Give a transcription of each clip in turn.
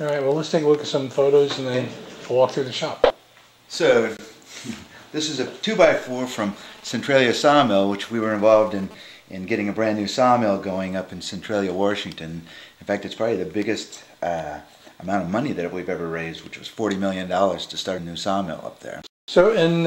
All right, well, let's take a look at some photos and then walk through the shop. So, this is a 2x4 from Centralia Sawmill, which we were involved in getting a brand new sawmill going up in Centralia, Washington. In fact, it's probably the biggest amount of money that we've ever raised, which was $40 million to start a new sawmill up there. So, and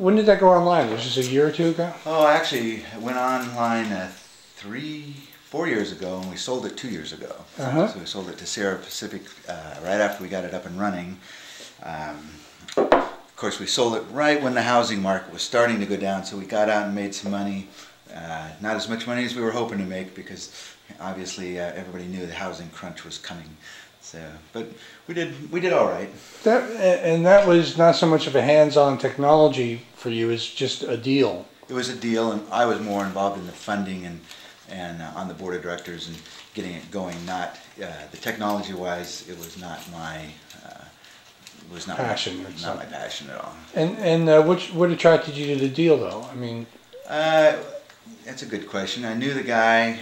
when did that go online? Was this a year or two ago? Oh, actually, it went online 4 years ago, and we sold it 2 years ago. So we sold it to Sierra Pacific right after we got it up and running. Of course, we sold it right when the housing market was starting to go down, so we got out and made some money. Not as much money as we were hoping to make, because obviously everybody knew the housing crunch was coming. So, but we did all right. That was not so much of a hands-on technology for you; it's just a deal. It was a deal, and I was more involved in the funding and on the board of directors and getting it going. Not the technology-wise, it was not my passion. Not my passion at all. And what attracted you to the deal, though? I mean, that's a good question. I knew the guy.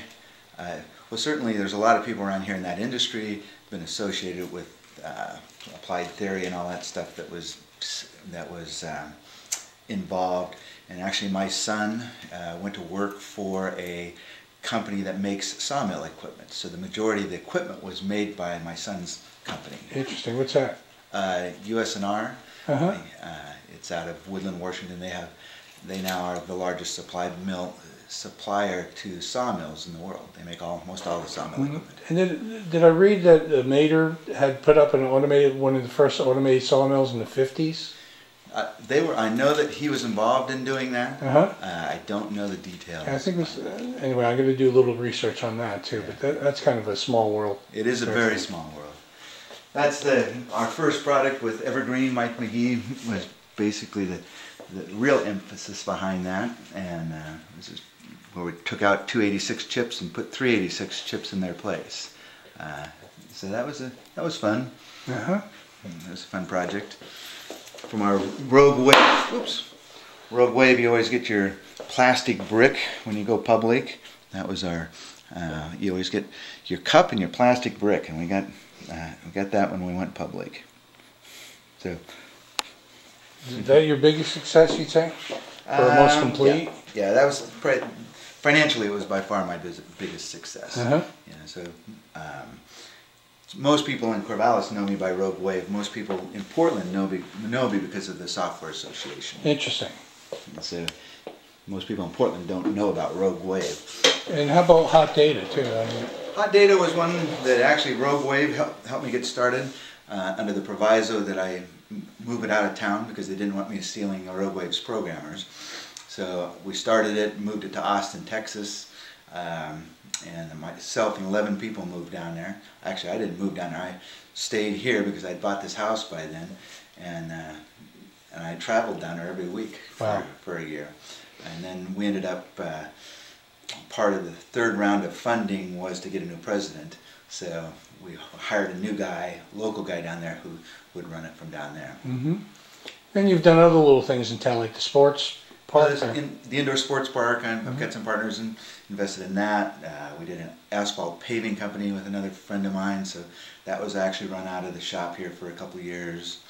Well, certainly there's a lot of people around here in that industry been associated with applied theory and all that stuff that was involved. And actually, my son went to work for a company that makes sawmill equipment. So the majority of the equipment was made by my son's company. Interesting. What's that? US&R. It's out of Woodland, Washington. They now are the largest supplier to sawmills in the world. They make almost all the sawmill equipment. And did I read that Mater had put up one of the first automated sawmills in the 50s? I know that he was involved in doing that. I don't know the details. I think anyway, I'm going to do a little research on that too. Yeah. But that's kind of a small world. It is a very small world. That's our first product with Evergreen. Mike McGee was basically the real emphasis behind that, and this is where we took out 286 chips and put 386 chips in their place. So that was fun. It was a fun project. From our Rogue Wave, you always get your plastic brick when you go public. That was our. You always get your cup and your plastic brick, and we got that when we went public. So. Is that your biggest success, you'd say? Or most complete? Yeah, that was financially, it was by far my biggest success. So most people in Corvallis know me by Rogue Wave. Most people in Portland know me because of the Software Association. Interesting. And so most people in Portland don't know about Rogue Wave. And how about Hot Data too? Hot Data was one that actually Rogue Wave helped me get started under the proviso that I move it out of town because they didn't want me stealing Rogue Wave's programmers. So we started it, moved it to Austin, Texas, and myself and 11 people moved down there. Actually, I didn't move down there. I stayed here because I'd bought this house by then, and I traveled down there every week for a year. And then we ended up, part of the third round of funding was to get a new president. So we hired a new guy, local guy down there who would run it from down there. And you've done other little things in town, like the sports park? In the indoor sports park, I've got some partners and invested in that. We did an asphalt paving company with another friend of mine, so that was actually run out of the shop here for a couple of years.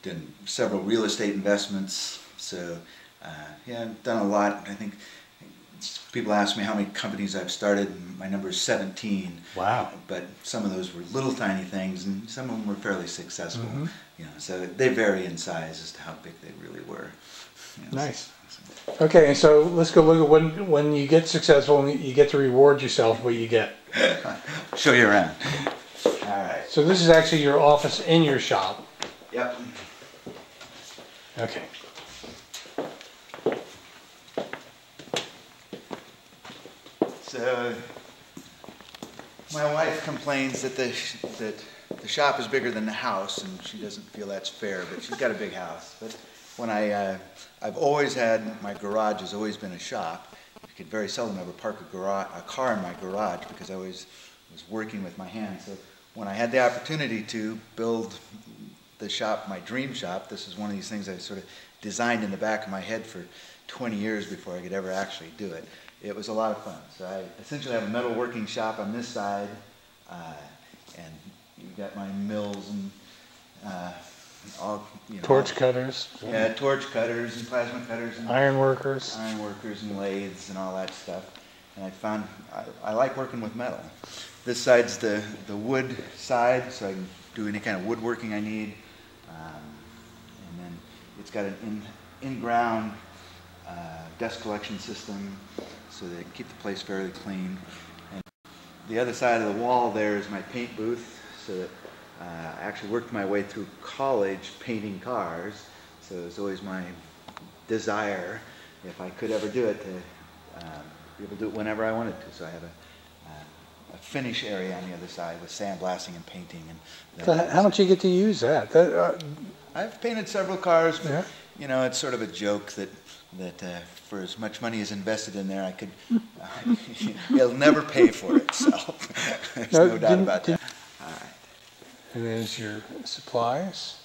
Did several real estate investments, so yeah, I've done a lot. I think people ask me how many companies I've started. My number is 17. Wow! But some of those were little tiny things, and some of them were fairly successful. So they vary in size as to how big they really were. Nice. Okay, and so let's go look at when you get successful and you get to reward yourself. What you get? Show you around. All right. So this is actually your office in your shop. Yep. Okay. So my wife complains that the shop is bigger than the house, and she doesn't feel that's fair. But she's got a big house. But when I've always had, my garage has always been a shop. You could very seldom ever park a car in my garage because I always was working with my hands. So when I had the opportunity to build the shop, my dream shop, this is one of these things I sort of designed in the back of my head for 20 years before I could ever actually do it. It was a lot of fun. So I essentially have a metal working shop on this side, and you've got my mills and all, Torch cutters. Yeah, torch cutters and plasma cutters and Iron workers. iron workers and lathes and all that stuff. And I found I like working with metal. This side's the wood side, so I can do any kind of woodworking I need. And then it's got an in-ground dust collection system, so they keep the place fairly clean. And the other side of the wall there is my paint booth, so that I actually worked my way through college painting cars, so it was always my desire, if I could ever do it, to be able to do it whenever I wanted to. So I have a finish area on the other side with sandblasting and painting. And So how much you get to use that? I've painted several cars, but Yeah. it's sort of a joke that for as much money as invested in there, I could it'll never pay for itself. There's no doubt about that. All right. And there's your supplies.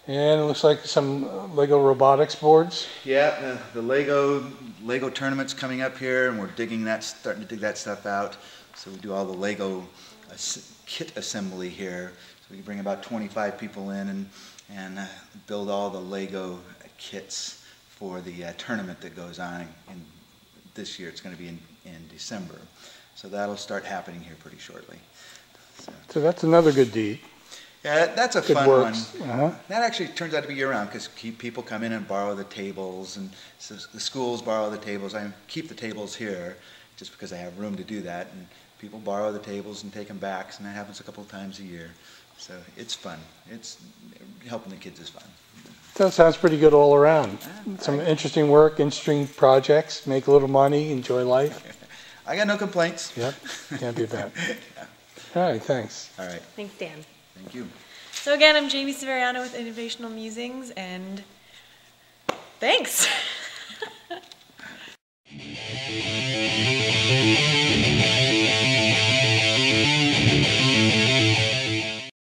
And it looks like some Lego robotics boards. Yeah, the Lego tournament's coming up here, and we're starting to dig that stuff out. So we do all the Lego kit assembly here. So we can bring about 25 people in and build all the Lego kits for the tournament that goes on in this year. It's going to be in December. So that'll start happening here pretty shortly. So that's another good deed. Yeah, that's a Good fun works. one. That actually turns out to be year-round, because people come in and borrow the tables, and so the schools borrow the tables. I keep the tables here just because I have room to do that, and people borrow the tables and take them back, and that happens a couple of times a year. So it's fun. Helping the kids is fun. That sounds pretty good all around. Some interesting work, interesting projects, make a little money, enjoy life. I got no complaints. Yep, can't be bad. All right, thanks. All right. Thanks, Dan. Thank you. So again, I'm Jamie Severiano with Innovational Musings, and thanks.